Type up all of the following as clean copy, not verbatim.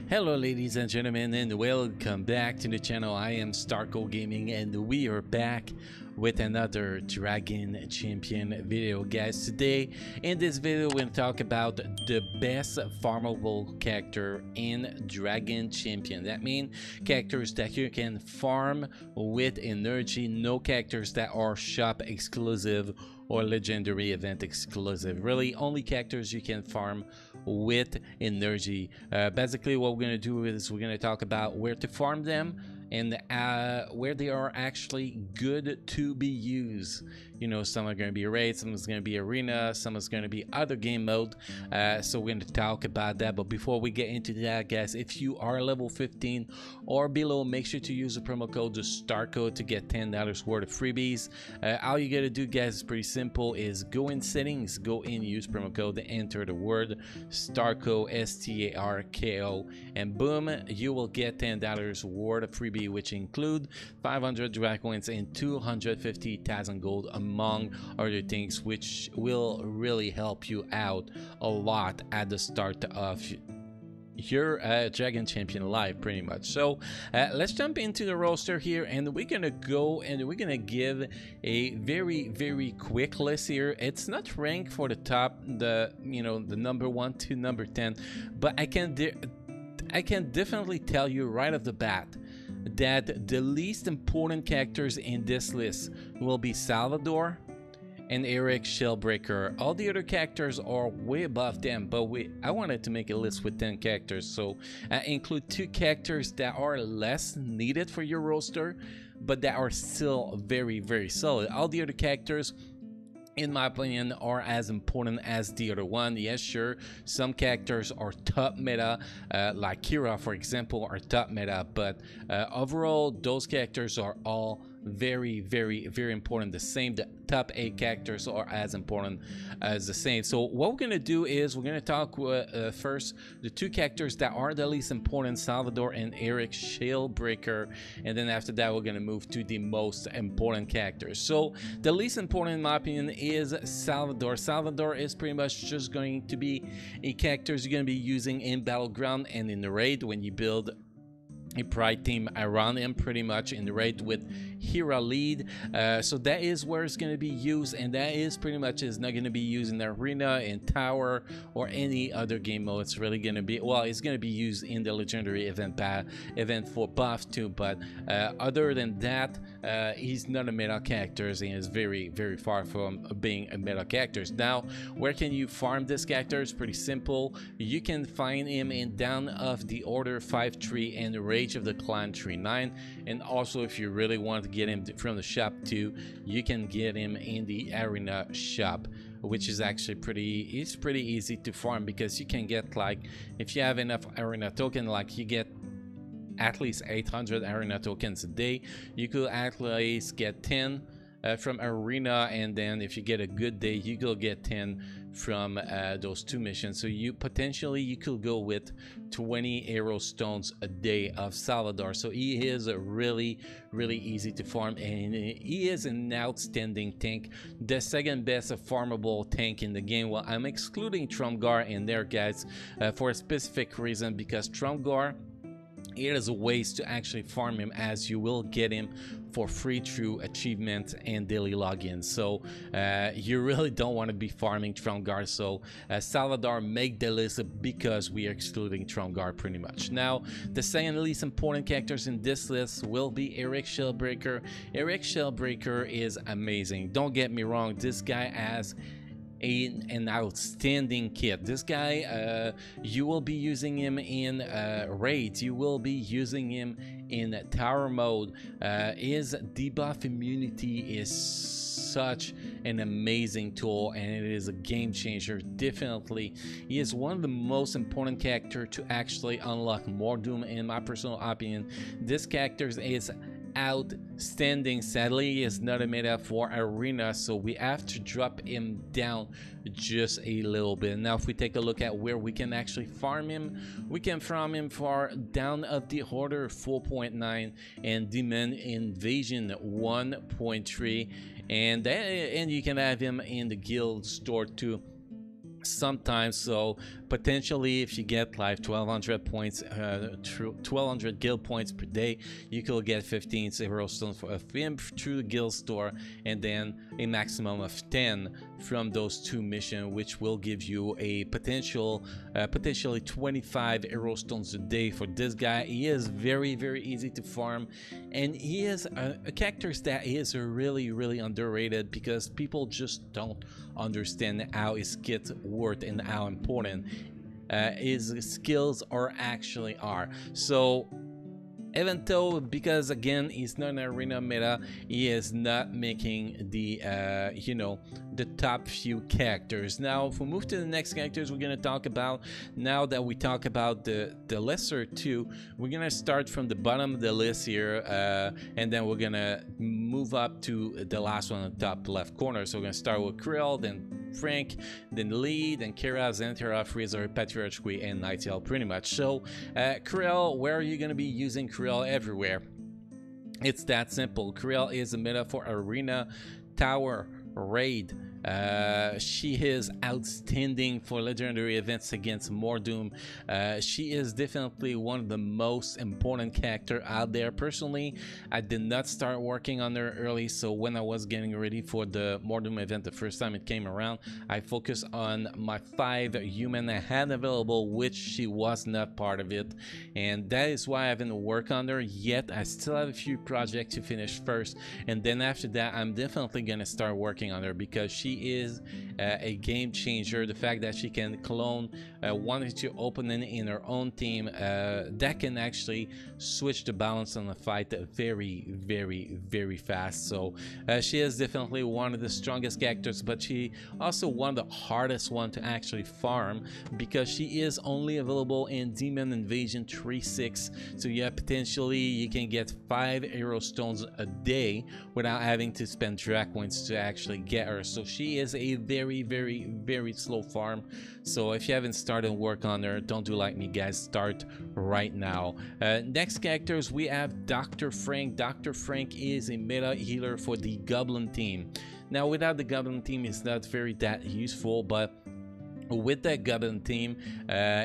Hello ladies and gentlemen, and welcome back to the channel. I am Starco Gaming and we are back with another Dragon Champion video, guys. Today in this video we're going to talk about the best farmable character in Dragon Champion. That means characters that you can farm with energy, no characters that are shop exclusive or legendary event exclusive. Really only characters you can farm with energy. Basically what we're going to do is we're going to talk about where to farm them and where they are actually good to be used. You know, some are going to be raid, some is going to be arena, some is going to be other game mode. So we're going to talk about that. But before we get into that, guys, if you are level 15 or below, make sure to use the promo code the STARCO to get $10 worth of freebies. All you got to do, guys, is pretty simple: is go in settings, go in, use promo code, enter the word STARCO, STARKO, and boom, you will get $10 worth of freebie, which include 500 drag coins and 250,000 gold, among other things, which will really help you out a lot at the start of your Dragon Champion life, pretty much. So let's jump into the roster here, and we're gonna go and we're gonna give a very quick list here. It's not ranked for the top, the number 1 to number 10, but I can definitely tell you right off the bat that the least important characters in this list will be Salvador and Eric Shellbreaker. All the other characters are way above them, but I wanted to make a list with 10 characters, so include 2 characters that are less needed for your roster, but that are still very solid. All the other characters, in my opinion, are as important as the other one. Yes, sure, some characters are top meta, like Kira, for example, are top meta, but overall, those characters are all very important. The top 8 characters are as important as the same. So what we're gonna do is we're gonna talk first the 2 characters that are the least important, Salvador and Eric Shellbreaker, and then after that we're gonna move to the most important characters. So the least important, in my opinion, is Salvador. Salvador is pretty much just going to be a character you're going to be using in Battleground and in the raid when you build a pride team around him, pretty much in the raid with Hera lead. So that is where it's going to be used, and that is pretty much is not going to be used in the arena, in tower, or any other game mode. It's really going to be, well, it's going to be used in the legendary event for buff too, but other than that, he's not a meta character, and is very far from being a meta character. Now, where can you farm this character? It's pretty simple. You can find him in Down of the Order 5 tree and Rage of the Clan tree 9, and also if you really want to get him from the shop too, you can get him in the arena shop, which is actually pretty easy to farm, because you can get, like, if you have enough arena token, like you get at least 800 arena tokens a day, you could at least get 10 from arena, and then if you get a good day you could get 10 from those 2 missions. So you could go with 20 arrow stones a day of Salvador. So he is really easy to farm, and he is an outstanding tank, the second best farmable tank in the game. Well, I'm excluding Trumgar in there, guys, for a specific reason, because Trumgar, it is ways to actually farm him, as you will get him for free through achievements and daily logins. So you really don't want to be farming Trumgar. So Salvador make the list because we are excluding Trumgar pretty much. Now, the second least important characters in this list will be Eric Shellbreaker. Eric Shellbreaker is amazing. Don't get me wrong, this guy has an outstanding kit. This guy, you will be using him in raids, you will be using him in tower mode. His debuff immunity is such an amazing tool, and it is a game changer. Definitely, he is one of the most important character to actually unlock more Doom, in my personal opinion. This character is outstanding. Sadly, he is not a meta for arena, so we have to drop him down just a little bit. Now, if we take a look at where we can actually farm him, we can farm him for Down of the Order 4.9 and Demon Invasion 1.3, and you can have him in the guild store too. sometimes. So potentially if you get like 1200 points, 1200 guild points per day, you could get 15 zero stones of him through the guild store, and then a maximum of 10 from those 2 missions, which will give you a potentially 25 arrow stones a day for this guy. He is very easy to farm, and he is a character that is really underrated because people just don't understand how his kit worth and how important his skills actually are. So even though, because again he's not an arena meta, he is not making the you know, the top few characters. Now if we move to the next characters we're gonna talk about, now that we talk about the lesser two, we're gonna start from the bottom of the list here, and then we're gonna move up to the last one on the top left corner. So we're gonna start with Krill, then Frank, then Lee, then Kira, Zenyatta, Frist, Patriarch, and Nighttail pretty much. So Krill, where are you gonna be using Krill? Everywhere. It's that simple. Krill is a meta for arena, tower, raid. She is outstanding for legendary events against Mordoom. She is definitely one of the most important character out there. Personally, I did not start working on her early, so when I was getting ready for the Mordoom event the first time it came around, I focused on my 5 human I had available, which she was not part of it, and that is why I haven't worked on her yet. I still have a few projects to finish first, and then after that I'm definitely gonna start working on her because she is a game changer. The fact that she can clone one or two opponent in her own team, that can actually switch the balance on the fight very fast. So she is definitely one of the strongest characters, but she also one of the hardest one to actually farm because she is only available in Demon Invasion 3/6. So yeah, potentially you can get 5 arrow stones a day without having to spend drag points to actually get her. So she is a very slow farm. So if you haven't started work on her, don't do like me guys, start right now. Next characters we have Dr. Frank. Dr. Frank is a meta healer for the Goblin team. Now without the Goblin team it's not very that useful, but with that Goblin team,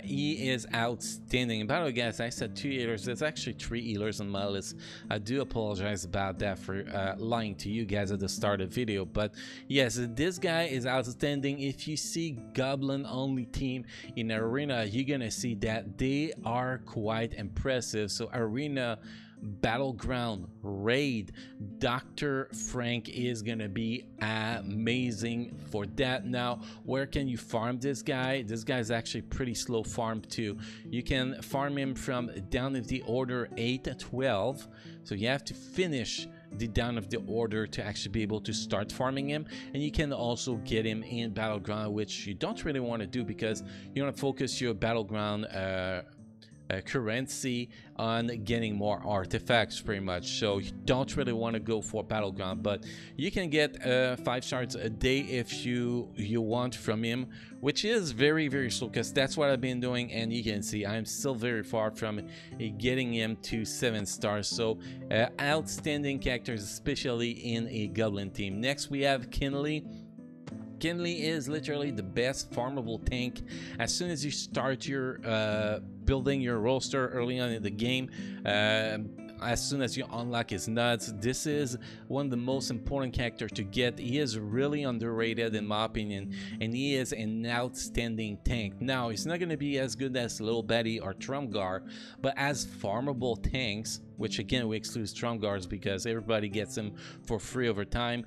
he is outstanding. By the way guys, I said 2 healers, there's actually 3 healers on my list. I do apologize about that for lying to you guys at the start of the video, but yes, this guy is outstanding. If you see Goblin only team in arena, you're gonna see that they are quite impressive. So arena, battleground, raid, Dr. Frank is gonna be amazing for that. Now where can you farm this guy? This guy's actually pretty slow farm too. You can farm him from down of the order 8 to 12, so you have to finish the down of the order to actually be able to start farming him. And you can also get him in battleground, which you don't really want to do because you want to focus your battleground currency on getting more artifacts pretty much. So you don't really want to go for battleground, but you can get 5 shards a day if you want from him, which is very slow because that's what I've been doing, and you can see I'm still very far from getting him to 7 stars. So outstanding characters, especially in a Goblin team. Next we have Kinley. Kinley is literally the best farmable tank. As soon as you start your building your roster early on in the game, as soon as you unlock his nuts, this is one of the most important characters to get. He is really underrated in my opinion, and he is an outstanding tank. Now he's not going to be as good as Little Betty or Trumgar, but as farmable tanks, which again we exclude Stromgars because everybody gets him for free over time.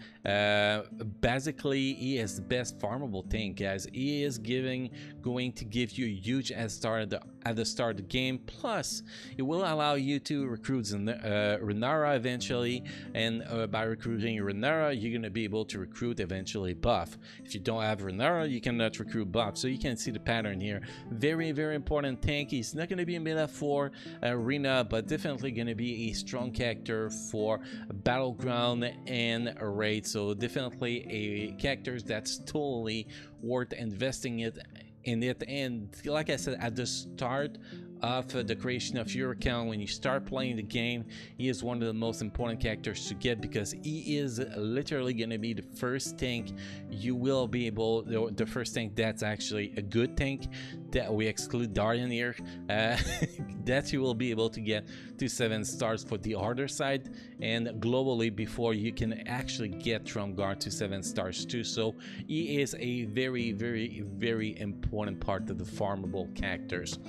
Basically he is the best farmable tank guys. He is going to give you a huge head start at the start of the game, plus it will allow you to recruit Renara eventually, and by recruiting Renara you're going to be able to recruit eventually buff. If you don't have Renara you cannot recruit buff, so you can see the pattern here. Very important tank. He's not going to be a meta for arena, but definitely going to be a strong character for battleground and a raid. So definitely a character that's totally worth investing in it. And like I said at the start of the creation of your account when you start playing the game. He is one of the most important characters to get because he is literally going to be the first tank you will be able, the first tank that's actually a good tank, that we exclude Darien here, that you will be able to get to 7 stars for the harder side, and globally before you can actually get Trump Guard to 7 stars too. So he is a very important part of the farmable characters.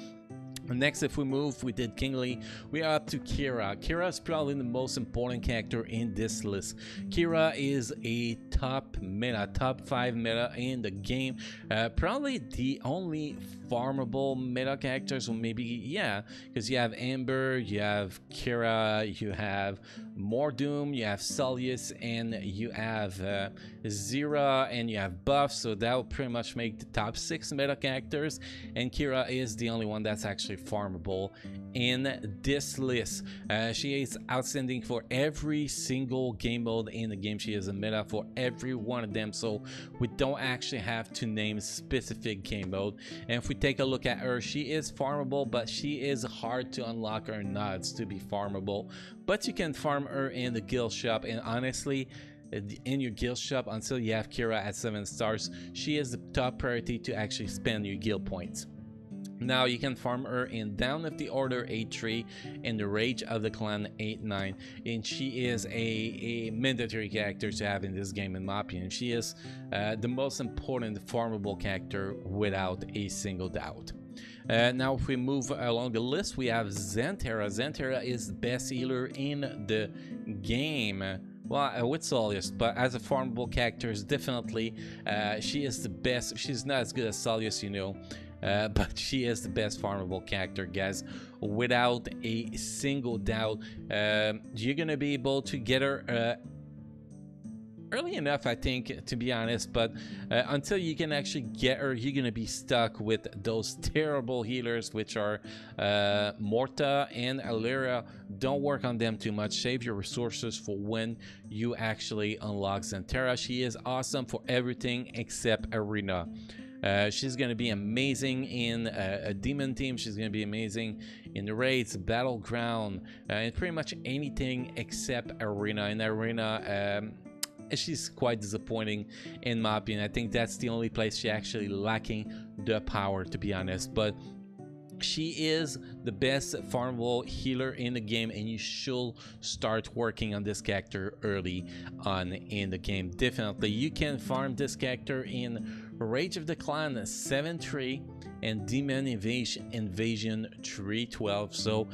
Next, if we move, we did Kinley. We are up to Kira. Kira is probably the most important character in this list. Kira is a top 5 meta in the game. Probably the only farmable meta characters, or maybe, yeah, because you have Amber, you have Kira, you have Mordoom, you have Solius, and you have Zira, and you have Buff. So that will pretty much make the top 6 meta characters, and Kira is the only one that's actually farmable in this list. She is outstanding for every single game mode in the game. She is a meta for every one of them, so we don't actually have to name specific game mode. And if we take a look at her, she is farmable, but she is hard to unlock her nods to be farmable. But you can farm her in the guild shop, and honestly, in your guild shop until you have Kira at 7 stars, she is the top priority to actually spend your guild points. Now you can farm her in Down of the Order 8-3 and the Rage of the Clan 8-9, and she is a mandatory character to have in this game in my opinion. She is the most important farmable character without a single doubt. Now if we move along the list, we have Zenyatta. Zenyatta is the best healer in the game. Well, with Solius, but as a farmable character, definitely she is the best. She's not as good as Solius, you know, but she is the best farmable character, guys, without a single doubt. You're gonna be able to get her early enough, I think, to be honest, but until you can actually get her, you're gonna be stuck with those terrible healers, which are Morta and Alera. Don't work on them too much. Save your resources for when you actually unlock Zenyatta. She is awesome for everything except arena. She's going to be amazing in a demon team. She's going to be amazing in the raids, battleground, and pretty much anything except arena. In arena, she's quite disappointing in my opinion. I think that's the only place she's actually lacking the power, to be honest. But she is the best farmable healer in the game, and you should start working on this character early on in the game. Definitely, you can farm this character in Rage of the Clan 7-3 and Demon Invasion 3-12. So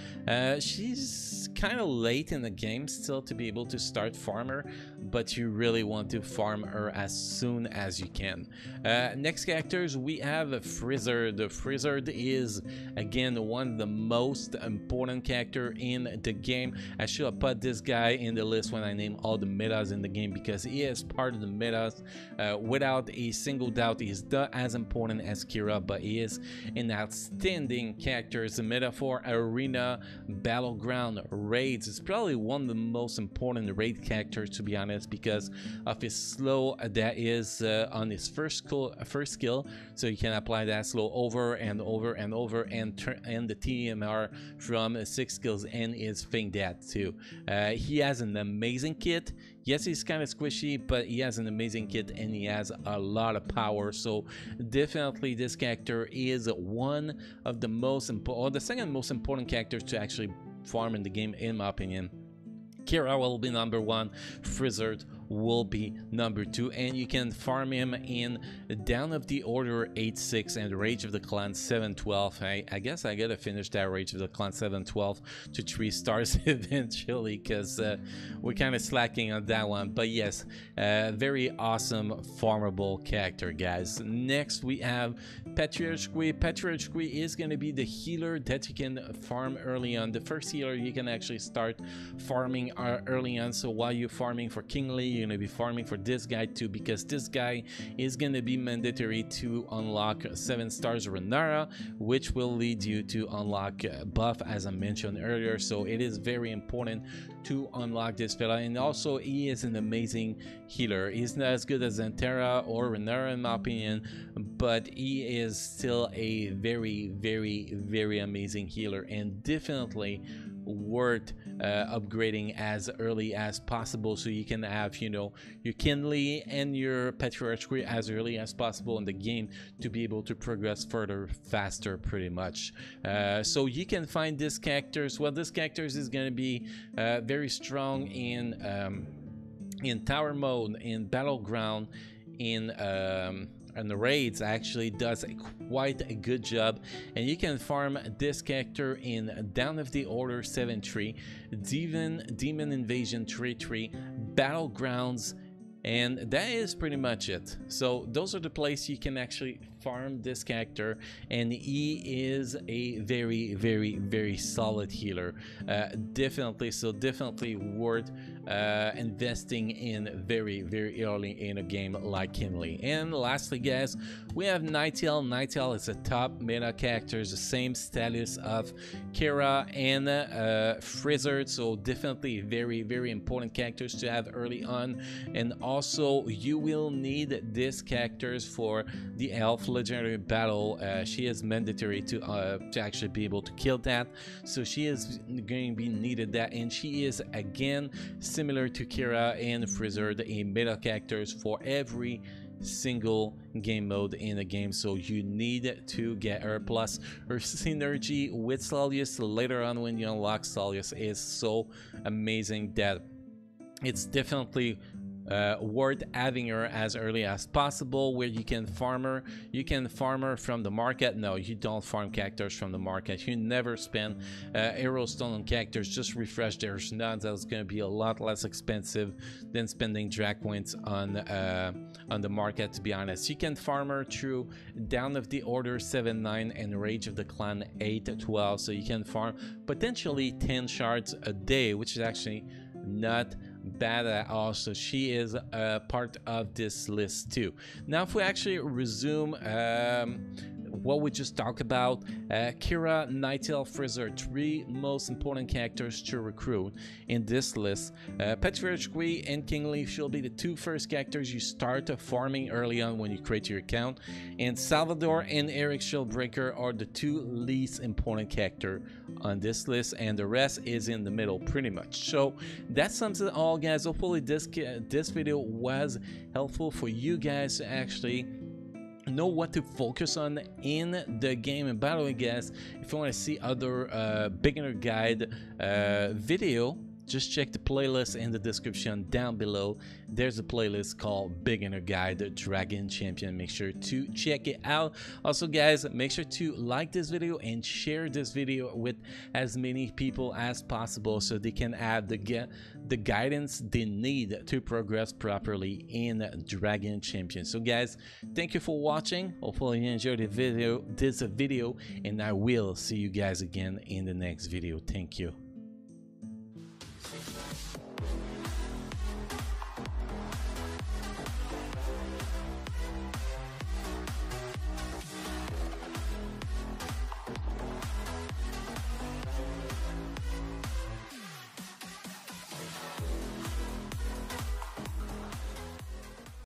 she's kind of late in the game still to be able to start farm her, but you really want to farm her as soon as you can. Next characters, we have Frizzard. Frizzard is again one of the most important character in the game. I should have put this guy in the list when I name all the metas in the game, because he is part of the metas. Without a single doubt, he is not as important as Kira, but he is an outstanding character. It's a meta for arena, battleground, raids. It's probably one of the most important raid characters, to be honest, because of his slow that is on his first skill, so you can apply that slow over and over and over, and the TMR from 6 skills and is Fing that too. He has an amazing kit. Yes, he's kind of squishy, but he has an amazing kit and he has a lot of power. So definitely this character is one of the most important, or the second most important characters to actually farm in the game, in my opinion. Kira will be number 1, Frizzard will be number 2, and you can farm him in Down of the Order 8-6 and Rage of the Clan 7-12. I guess I gotta finish that Rage of the Clan 7-12 to 3 stars eventually, because we're kind of slacking on that one. But yes, very awesome farmable character, guys. Next we have Patriarchy. Patriarchy is going to be the healer that you can farm early on. The first healer you can actually start farming early on. So while you're farming for Kinley, you're gonna be farming for this guy too, because this guy is gonna be mandatory to unlock 7 stars Renara, which will lead you to unlock buff, as I mentioned earlier. So it is very important to unlock this fella. And also he is an amazing healer. He's not as good as Zenyatta or Renara in my opinion, but he is still a very amazing healer, and definitely worth upgrading as early as possible, so you can have, you know, your Kinley and your Patriarch as early as possible in the game to be able to progress further faster, pretty much. So you can find this characters. Well, this characters is going to be very strong in tower mode, in battleground, in and the raids. Actually does quite a good job, and you can farm this character in Down of the Order 7-3, Demon Invasion 3-3, Battlegrounds, and that is pretty much it. So those are the places you can actually farm this character, and he is a very solid healer. Definitely worth investing in very early in a game like Kinley. And lastly, guys, we have Nighttail. Nighttail is a top meta character, the same status of Kira and Frist, so definitely very important characters to have early on. And also you will need these characters for the elf legendary battle. She is mandatory to actually be able to kill that, so she is going to be needed that, and she is again similar to Kira and Frist, a meta characters for every single game mode in the game, so you need to get her. Plus her synergy with Solius later on when you unlock Solius is so amazing that it's definitely worth having her as early as possible, where you can farm her. You can farm her from the market. No, you don't farm characters from the market. You never spend arrow stone on characters. Just refresh their nodes. That's going to be a lot less expensive than spending drag points on the market, to be honest. You can farm her through Down of the Order 7-9 and Rage of the Clan 8-12, so you can farm potentially 10 shards a day, which is actually not bad at all. So she is a part of this list too. Now if we actually resume what we just talked about, Kira, Nighttail, Frist are 3 most important characters to recruit in this list. Patriarch and Kinley should be the 2 first characters you start farming early on when you create your account, and Salvador and Eric Shellbreaker are the 2 least important character on this list, and the rest is in the middle pretty much. So that sums it all, guys. Hopefully this video was helpful for you guys to actually know what to focus on in the game. And by the way, guys, if you want to see other beginner guide video, just check the playlist in the description down below. There's a playlist called Beginner Guide Dragon Champion. Make sure to check it out. Also, guys, make sure to like this video and share this video with as many people as possible, so they can have the guidance they need to progress properly in Dragon Champion. So guys, thank you for watching. Hopefully you enjoyed this video, and I will see you guys again in the next video. Thank you.